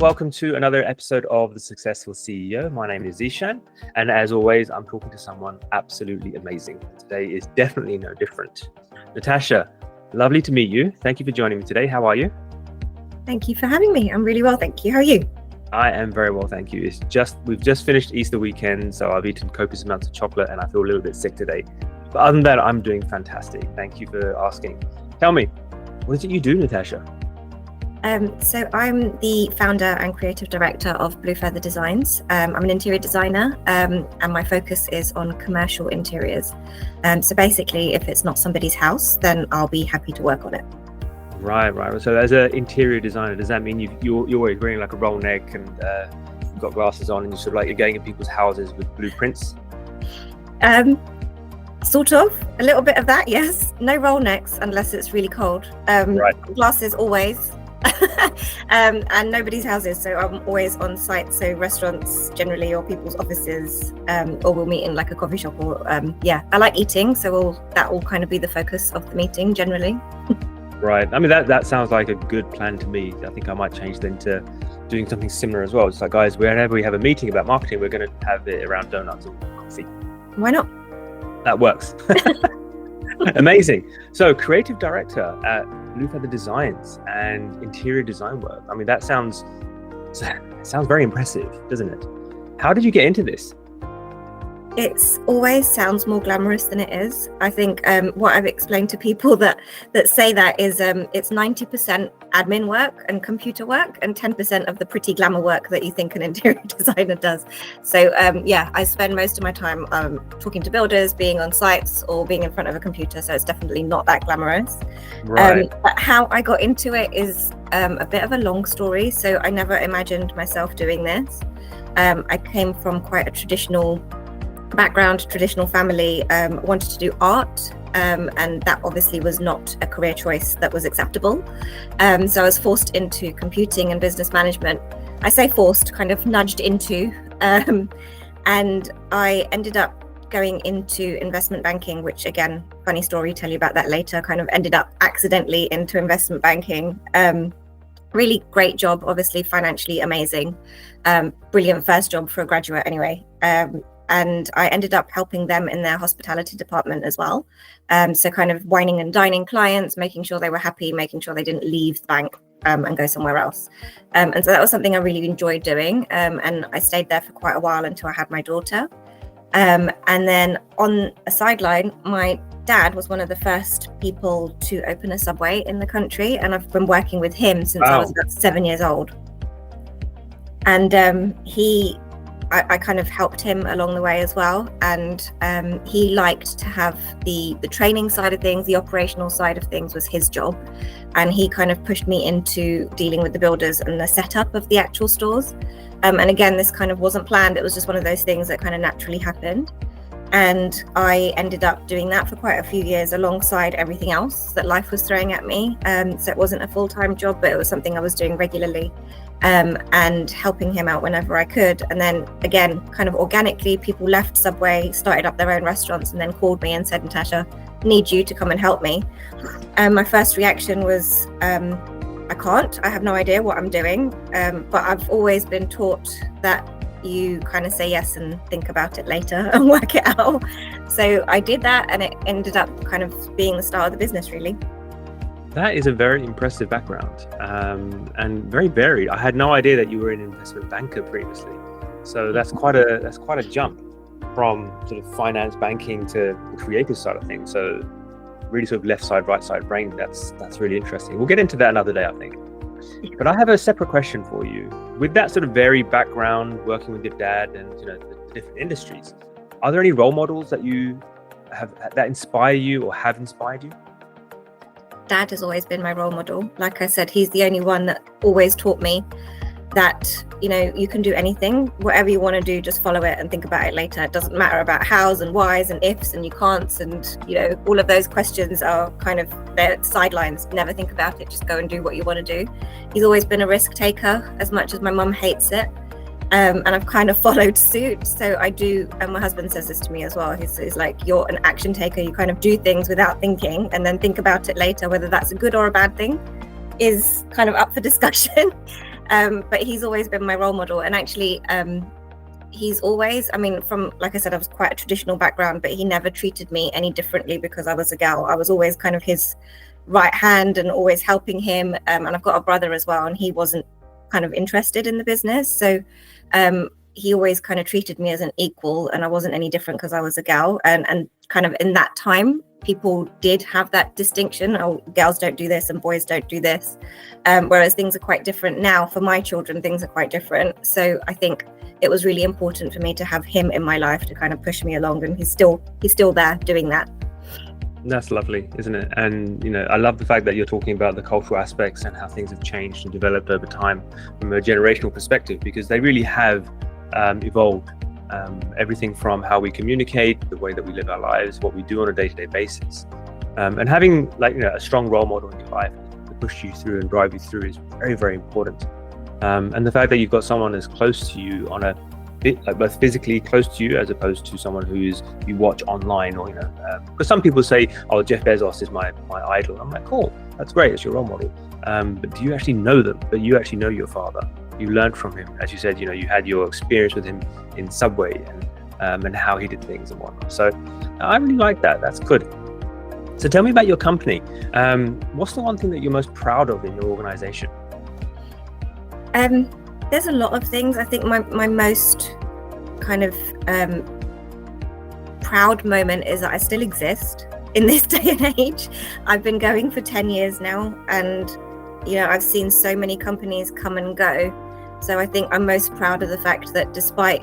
welcome to another episode of The Successful CEO. My name is Zeeshan, and as always, I'm talking to someone absolutely amazing. Today is definitely no different. Natasha, lovely to meet you. Thank you for joining me today. How are you? Thank you for having me. I'm really well, thank you. How are you? I am very well, thank you. We've just finished Easter weekend, so I've eaten copious amounts of chocolate and I feel a little bit sick today. But other than that, I'm doing fantastic. Thank you for asking. Tell me, what is it you do, Natasha? So I'm the founder and creative director of Blue Feather Designs. I'm an interior designer, and my focus is on commercial interiors. So basically, if it's not somebody's house, then I'll be happy to work on it. Right. So as an interior designer, does that mean you're always wearing like a roll neck and you've got glasses on and you're going in people's houses with blueprints? Sort of, a little bit of that, yes. No roll necks unless it's really cold. Right. Glasses always. And nobody's houses, so I'm always on site, so restaurants generally, or people's offices, or we'll meet in like a coffee shop, or I like eating, so that will kind of be the focus of the meeting generally. Right. I mean, that sounds like a good plan to me. I think I might change then to doing something similar as well. It's like, guys, whenever we have a meeting about marketing, we're going to have it around donuts and coffee. Why not? That works. Amazing. So, creative director at Blue Feather Designs and interior design work. I mean, that sounds very impressive, doesn't it? How did you get into this? It always sounds more glamorous than it is. I think what I've explained to people that say that is it's 90% admin work and computer work and 10% of the pretty glamour work that you think an interior designer does. So I spend most of my time talking to builders, being on sites, or being in front of a computer. So it's definitely not that glamorous. Right. But how I got into it is a bit of a long story. So I never imagined myself doing this. I came from quite a traditional background, traditional family, wanted to do art, and that obviously was not a career choice that was acceptable. So I was forced into computing and business management. I say forced, kind of nudged into, and I ended up going into investment banking, which again, funny story, tell you about that later, kind of ended up accidentally into investment banking. Really great job, obviously financially amazing, brilliant first job for a graduate anyway. And I ended up helping them in their hospitality department as well. So kind of wining and dining clients, making sure they were happy, making sure they didn't leave the bank and go somewhere else. And so that was something I really enjoyed doing. And I stayed there for quite a while until I had my daughter. And then on a sideline, my dad was one of the first people to open a Subway in the country. And I've been working with him since I was about 7 years old. And I kind of helped him along the way as well, and he liked to have the training side of things, the operational side of things was his job, and he kind of pushed me into dealing with the builders and the setup of the actual stores. And again, this kind of wasn't planned, it was just one of those things that kind of naturally happened. And I ended up doing that for quite a few years alongside everything else that life was throwing at me. So it wasn't a full-time job, but it was something I was doing regularly. And helping him out whenever I could. And then again, kind of organically, people left Subway, started up their own restaurants, and then called me and said, Natasha, need you to come and help me. My first reaction was, I can't, I have no idea what I'm doing. But I've always been taught that you kind of say yes and think about it later and work it out. So I did that, and it ended up kind of being the start of the business, really. That is a very impressive background, and very varied. I had no idea that you were an investment banker previously. So that's quite a jump from sort of finance banking to the creative side of things. So really sort of left side, right side brain. That's really interesting. We'll get into that another day, I think. But I have a separate question for you. With that sort of varied background, working with your dad and the different industries, are there any role models that you have that inspire you or have inspired you? Dad has always been my role model. Like I said, he's the only one that always taught me that, you can do anything, whatever you want to do, just follow it and think about it later. It doesn't matter about hows and whys and ifs and you can'ts and, all of those questions are kind of their sidelines. Never think about it, just go and do what you want to do. He's always been a risk taker, as much as my mum hates it. And I've kind of followed suit. So I do, and my husband says this to me as well. He's like, you're an action taker. You kind of do things without thinking and then think about it later. Whether that's a good or a bad thing is kind of up for discussion. But he's always been my role model. And actually, he's always, I mean, from, like I said, I was quite a traditional background, but he never treated me any differently because I was a gal. I was always kind of his right hand and always helping him. And I've got a brother as well, and he wasn't kind of interested in the business. So he always kind of treated me as an equal, and I wasn't any different because I was a gal. And kind of in that time, people did have that distinction. Oh, girls don't do this and boys don't do this. Whereas things are quite different now. For my children, things are quite different. So I think it was really important for me to have him in my life to kind of push me along, and he's still there doing that. That's lovely, isn't it? And I love the fact that you're talking about the cultural aspects and how things have changed and developed over time from a generational perspective, because they really have evolved. Everything from how we communicate, the way that we live our lives, what we do on a day-to-day basis, and having a strong role model in your life to push you through and drive you through is very, very important. And the fact that you've got someone as close to you on a bit, both physically close to you as opposed to someone you watch online, or because some people say, oh, Jeff Bezos is my idol. I'm like, cool, that's great, it's your role model. But do you actually know them? But you actually know your father. You learned from him, as you said. You had your experience with him in Subway and how he did things and whatnot. So I really like that. That's good. So tell me about your company. What's the one thing that you're most proud of in your organization? There's a lot of things. I think my most kind of proud moment is that I still exist in this day and age. I've been going for 10 years now, and I've seen so many companies come and go. So I think I'm most proud of the fact that despite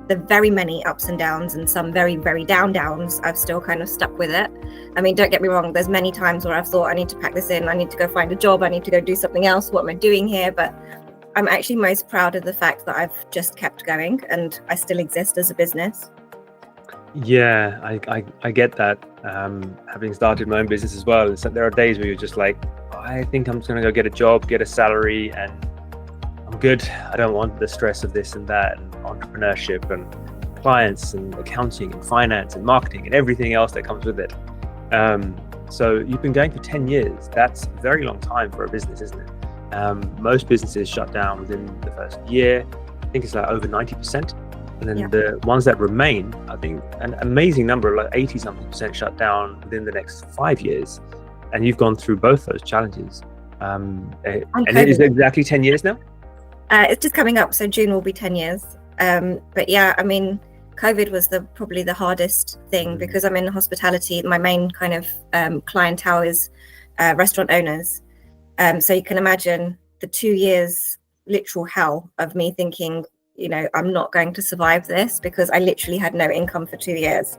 the very many ups and downs and some very, very downs, I've still kind of stuck with it. I mean, don't get me wrong, there's many times where I've thought I need to pack this in, I need to go find a job, I need to go do something else, what am I doing here? But I'm actually most proud of the fact that I've just kept going and I still exist as a business. Yeah, I get that. Having started my own business as well, so there are days where you're just like, I think I'm just going to go get a job, get a salary, and I'm good. I don't want the stress of this and that, and entrepreneurship and clients and accounting and finance and marketing and everything else that comes with it. So you've been going for 10 years. That's a very long time for a business, isn't it? Most businesses shut down within the first year. I think it's like over 90%. And then the ones that remain, I think an amazing number, like 80-something% shut down within the next 5 years. And you've gone through both those challenges. And it is exactly 10 years now? It's just coming up, so June will be 10 years. But yeah, I mean, COVID was probably the hardest thing because I'm in hospitality. My main kind of clientele is restaurant owners. So you can imagine the 2 years literal hell of me thinking, I'm not going to survive this, because I literally had no income for 2 years.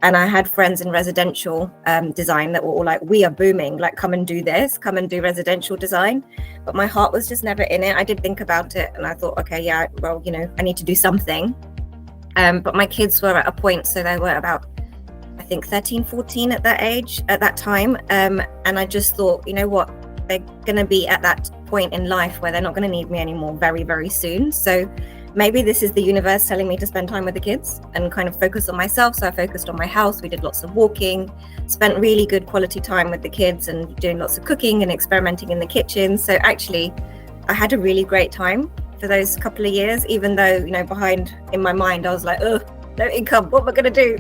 And I had friends in residential design that were all like, we are booming, like, come and do this, come and do residential design. But my heart was just never in it. I did think about it and I thought, okay, yeah, well, I need to do something. But my kids were at a point, so they were about, I think 13, 14 at that time. And I just thought, what, they're going to be at that point in life where they're not going to need me anymore very, very soon. So maybe this is the universe telling me to spend time with the kids and kind of focus on myself. So I focused on my house. We did lots of walking, spent really good quality time with the kids and doing lots of cooking and experimenting in the kitchen. So actually, I had a really great time for those couple of years, even though, behind in my mind, I was like, oh, no income, what am I going to do?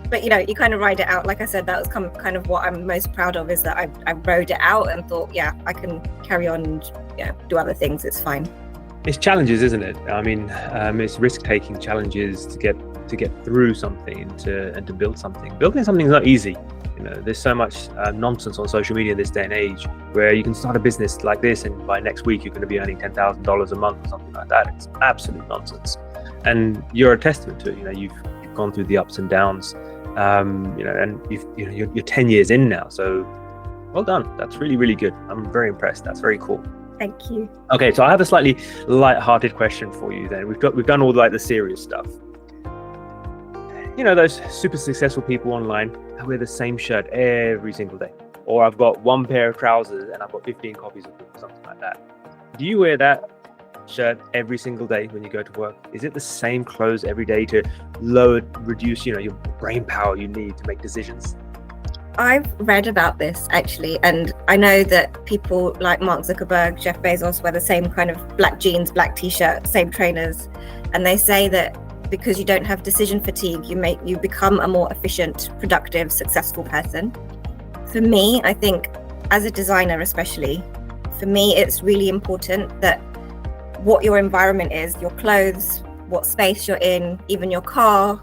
But, you kind of ride it out. Like I said, that was kind of what I'm most proud of, is that I rode it out and thought, yeah, I can carry on and do other things. It's fine. It's challenges, isn't it? I mean, it's risk-taking challenges to get through something and to build something. Building something is not easy. There's so much nonsense on social media this day and age, where you can start a business like this and by next week you're going to be earning $10,000 a month or something like that. It's absolute nonsense. And you're a testament to it. You've gone through the ups and downs. And you're 10 years in now. So well done. That's really, really good. I'm very impressed. That's very cool. Thank you. Okay, so I have a slightly light-hearted question for you then. We've done all the serious stuff. Those super successful people online, I wear the same shirt every single day. Or I've got one pair of trousers and I've got 15 copies of them, or something like that. Do you wear that shirt every single day when you go to work? Is it the same clothes every day to reduce, your brain power you need to make decisions? I've read about this actually, and I know that people like Mark Zuckerberg, Jeff Bezos wear the same kind of black jeans, black t-shirt, same trainers, and they say that because you don't have decision fatigue, you become a more efficient, productive, successful person. For me, I think as a designer especially, for me it's really important that what your environment is, your clothes, what space you're in, even your car,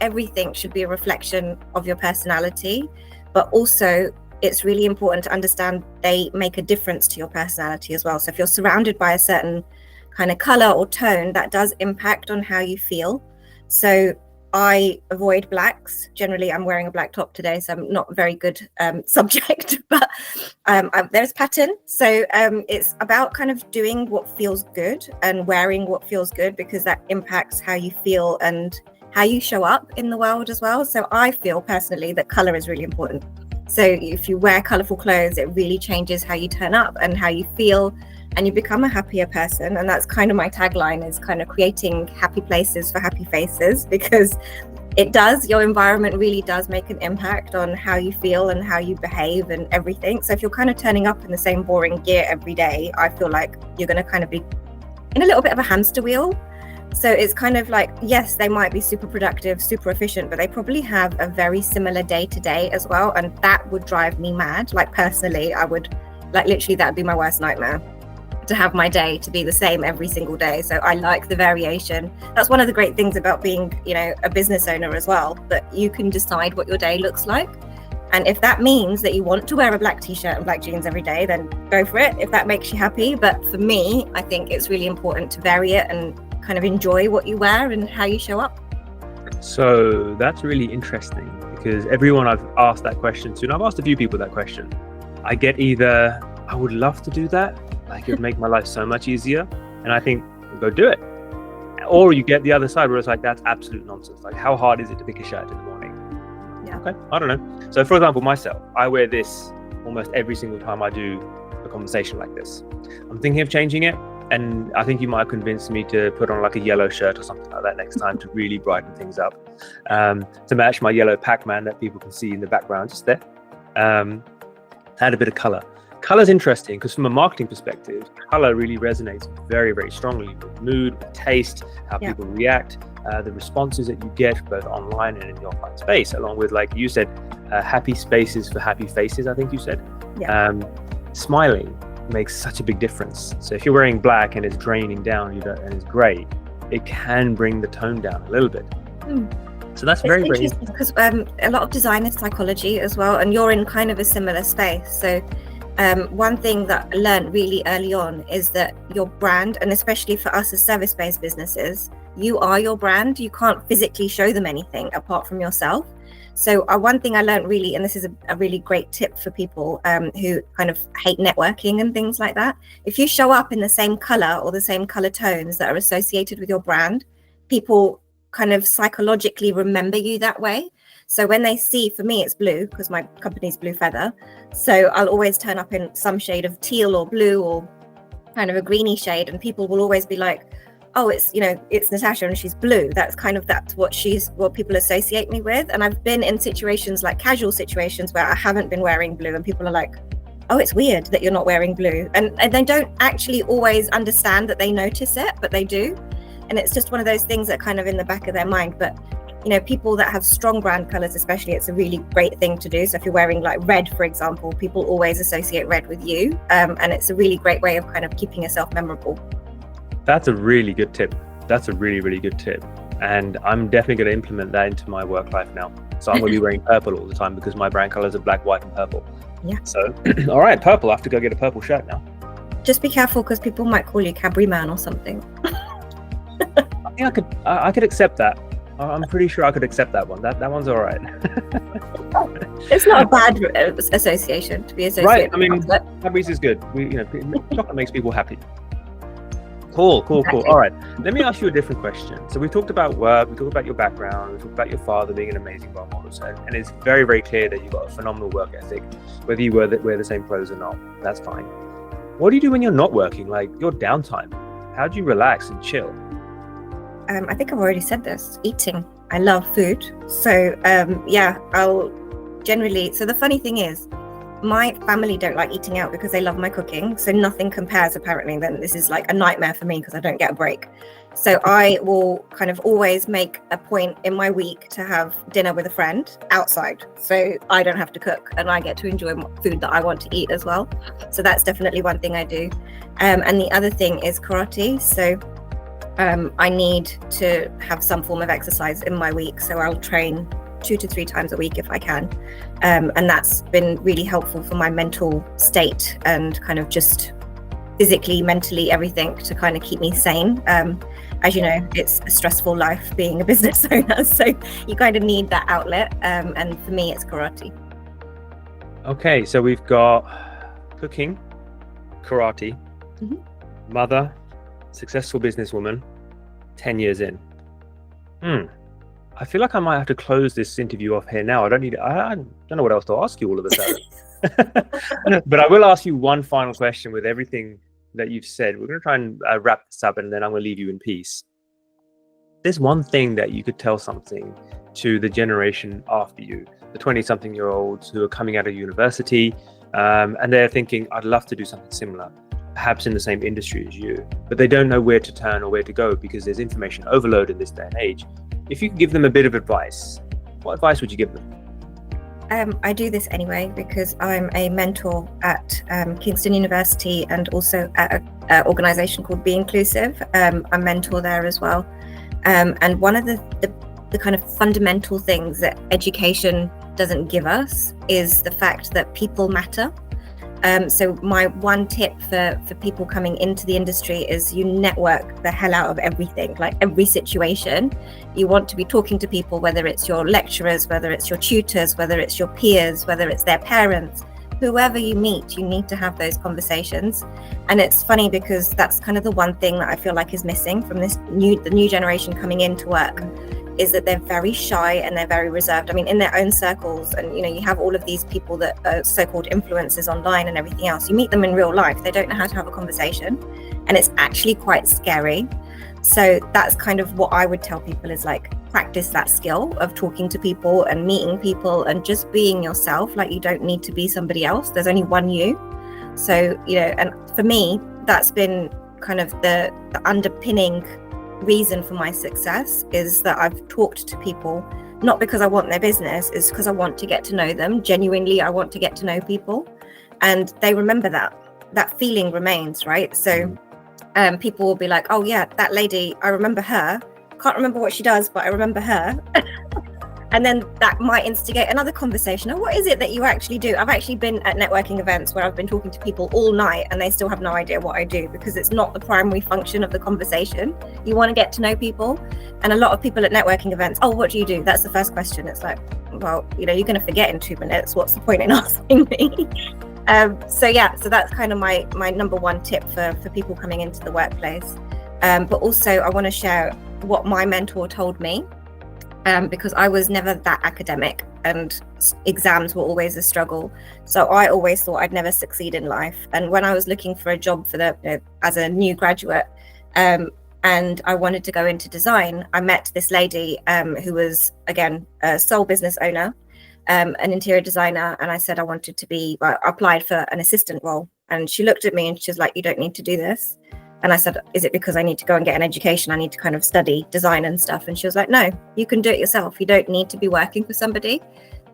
everything should be a reflection of your personality. But also it's really important to understand they make a difference to your personality as well. So if you're surrounded by a certain kind of color or tone, that does impact on how you feel. So I avoid blacks. Generally, I'm wearing a black top today, so I'm not a very good subject, but there's pattern. So it's about kind of doing what feels good and wearing what feels good, because that impacts how you feel and how you show up in the world as well. So I feel personally that color is really important. So if you wear colorful clothes, it really changes how you turn up and how you feel, and you become a happier person. And that's kind of my tagline, is kind of creating happy places for happy faces, because it does, your environment really does make an impact on how you feel and how you behave and everything. So if you're kind of turning up in the same boring gear every day, I feel like you're going to kind of be in a little bit of a hamster wheel. So it's kind of like, yes, they might be super productive, super efficient, but they probably have a very similar day to day as well. And that would drive me mad. Like personally, I would, like literally that would be my worst nightmare, to have my day to be the same every single day. So I like the variation. That's one of the great things about being, a business owner as well, that you can decide what your day looks like. And if that means that you want to wear a black t-shirt and black jeans every day, then go for it, if that makes you happy. But for me, I think it's really important to vary it and kind of enjoy what you wear and how you show up. So that's really interesting, because everyone I've asked that question to, and I've asked a few people that question, I get either, I would love to do that, like it would make my life so much easier, and I think, go do it. Or you get the other side where it's like, that's absolute nonsense. Like, how hard is it to pick a shirt in the morning? Yeah. Okay, I don't know. So for example, myself, I wear this almost every single time I do a conversation like this. I'm thinking of changing it, and I think you might convince me to put on like a yellow shirt or something like that next time to really brighten things up, to match my yellow Pac-Man that people can see in the background just there. Add a bit of color. Color is interesting because from a marketing perspective, color really resonates very, very strongly with mood, with taste, how people react, the responses that you get both online and in the offline space, along with, like you said, happy spaces for happy faces, I think you said. Smiling makes such a big difference. So if you're wearing black and it's draining down and it's gray, it can bring the tone down a little bit. So that's very interesting, because a lot of design is psychology as well, and you're in kind of a similar space. So one thing that I learned really early on is that your brand, and especially for us as service-based businesses, you are your brand. You can't physically show them anything apart from yourself. So one thing I learned really, and this is a really great tip for people who kind of hate networking and things like that, if you show up in the same color or the same color tones that are associated with your brand, people kind of psychologically remember you that way. So when they see, for me, it's blue because my company's Blue Feather. So I'll always turn up in some shade of teal or blue or kind of a greeny shade, and people will always be like, oh, it's Natasha and she's blue. That's what people associate me with. And I've been in situations, like casual situations, where I haven't been wearing blue and people are like, oh, it's weird that you're not wearing blue. And they don't actually always understand that they notice it, but they do. And it's just one of those things that kind of in the back of their mind. But people that have strong brand colors, especially, it's a really great thing to do. So if you're wearing like red, for example, people always associate red with you. And it's a really great way of kind of keeping yourself memorable. That's a really good tip. That's a really, really good tip. And I'm definitely going to implement that into my work life now. So I'm going to be wearing purple all the time because my brand colors are black, white, and purple. Yeah. So, all right, purple. I have to go get a purple shirt now. Just be careful because people might call you Cadbury Man or something. I think I could accept that. I'm pretty sure I could accept that one. That one's all right. It's not a bad association to be associated. Right. I mean, Cadbury's is good. Chocolate makes people happy. Cool. Exactly. All right. Let me ask you a different question. So we've talked about work, we talked about your background, we talked about your father being an amazing role model, and it's very, very clear that you've got a phenomenal work ethic, whether you wear the same clothes or not. That's fine. What do you do when you're not working, like your downtime? How do you relax and chill? I think I've already said this. Eating. I love food. So I'll generally, so the funny thing is, my family don't like eating out because they love my cooking. So nothing compares, apparently. Then this is like a nightmare for me because I don't get a break. So I will kind of always make a point in my week to have dinner with a friend outside. So I don't have to cook and I get to enjoy food that I want to eat as well. So that's definitely one thing I do. And the other thing is karate. So I need to have some form of exercise in my week. So I'll train 2 to 3 times a week if I can. And that's been really helpful for my mental state and kind of just physically, mentally, everything to kind of keep me sane. As you know, it's a stressful life being a business owner, so you kind of need that outlet. And for me, it's karate. Okay, so we've got cooking, karate, mother, successful businesswoman, 10 years in. I feel like I might have to close this interview off here now. I don't know what else to ask you all of a sudden. But I will ask you one final question with everything that you've said. We're going to try and wrap this up, and then I'm going to leave you in peace. There's one thing that you could tell something to the generation after you, the 20-something-year-olds who are coming out of university, and they're thinking, I'd love to do something similar, perhaps in the same industry as you, but they don't know where to turn or where to go because there's information overload in this day and age. If you could give them a bit of advice, what advice would you give them? I do this anyway because I'm a mentor at Kingston University and also at an organisation called Be Inclusive. I mentor there as well. And one of the kind of fundamental things that education doesn't give us is the fact that people matter. So my one tip for people coming into the industry is you network the hell out of everything, like every situation. You want to be talking to people, whether it's your lecturers, whether it's your tutors, whether it's your peers, whether it's their parents, whoever you meet, you need to have those conversations. And it's funny because that's kind of the one thing that I feel like is missing from the new generation coming into work, is that they're very shy and they're very reserved. I mean, in their own circles, and you have all of these people that are so-called influencers online and everything else. You meet them in real life, they don't know how to have a conversation, and it's actually quite scary. So that's kind of what I would tell people is like, practice that skill of talking to people and meeting people and just being yourself. Like, you don't need to be somebody else. There's only one you. So, and for me, that's been kind of the underpinning reason for my success, is that I've talked to people, not because I want their business, is because I want to get to know them. Genuinely, I want to get to know people, and they remember that feeling remains, right? So people will be like, oh yeah, that lady, I remember her. Can't remember what she does, but I remember her. And then that might instigate another conversation. Oh, what is it that you actually do? I've actually been at networking events where I've been talking to people all night and they still have no idea what I do, because it's not the primary function of the conversation. You want to get to know people. And a lot of people at networking events, oh, what do you do? That's the first question. It's like, well, you're going to forget in 2 minutes. What's the point in asking me? So that's kind of my number one tip for people coming into the workplace. But also I want to share what my mentor told me. Because I was never that academic and exams were always a struggle. So I always thought I'd never succeed in life. And when I was looking for a job as a new graduate, and I wanted to go into design, I met this lady who was, again, a sole business owner, an interior designer. And I said I wanted to I applied for an assistant role. And she looked at me and she was like, you don't need to do this. And I said, is it because I need to go and get an education? I need to kind of study design and stuff. And she was like, no, you can do it yourself. You don't need to be working for somebody.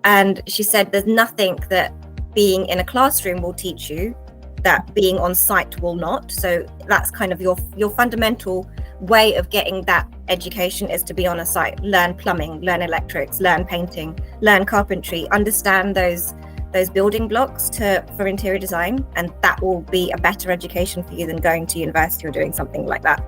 And she said, there's nothing that being in a classroom will teach you that being on site will not. So that's kind of your fundamental way of getting that education is to be on a site, learn plumbing, learn electrics, learn painting, learn carpentry, understand those building blocks for interior design, and that will be a better education for you than going to university or doing something like that.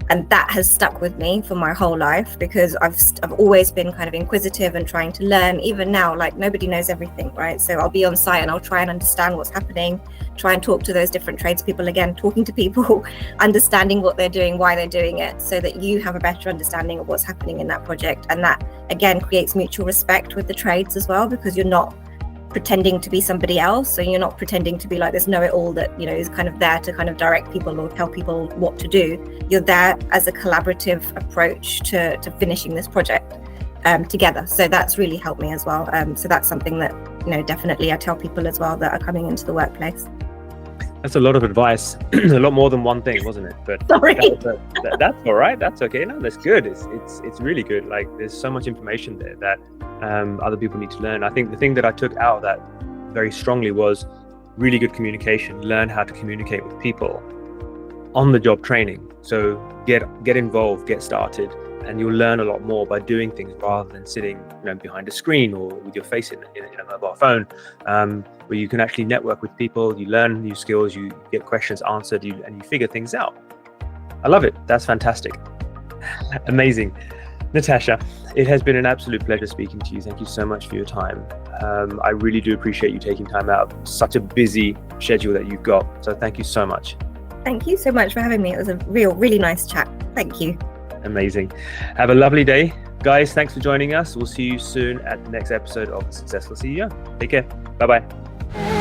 And that has stuck with me for my whole life, because I've always been kind of inquisitive and trying to learn. Even now, like, nobody knows everything, right? So I'll be on site and I'll try and understand what's happening, try and talk to those different tradespeople, again, talking to people, understanding what they're doing, why they're doing it, so that you have a better understanding of what's happening in that project. And that, again, creates mutual respect with the trades as well, because you're not pretending to be somebody else. So you're not pretending to be like this know-it-all that is kind of there to kind of direct people or tell people what to do. You're there as a collaborative approach to finishing this project. together. So that's really helped me as well. So that's something that, definitely I tell people as well that are coming into the workplace. That's a lot of advice, a lot more than one thing, wasn't it? But Sorry. That's all right. That's okay. No, that's good. It's really good. Like, there's so much information there that other people need to learn. I think the thing that I took out of that very strongly was really good communication. Learn how to communicate with people on the job training. So get involved, get started, and you'll learn a lot more by doing things rather than sitting behind a screen or with your face in a mobile phone, where you can actually network with people, you learn new skills, you get questions answered, and you figure things out. I love it. That's fantastic. Amazing. Natasha, it has been an absolute pleasure speaking to you. Thank you so much for your time. I really do appreciate you taking time out of such a busy schedule that you've got. So thank you so much. Thank you so much for having me. It was a really nice chat. Thank you. Amazing. Have a lovely day. Guys, thanks for joining us. We'll see you soon at the next episode of The Successful CEO. Take care. Bye-bye.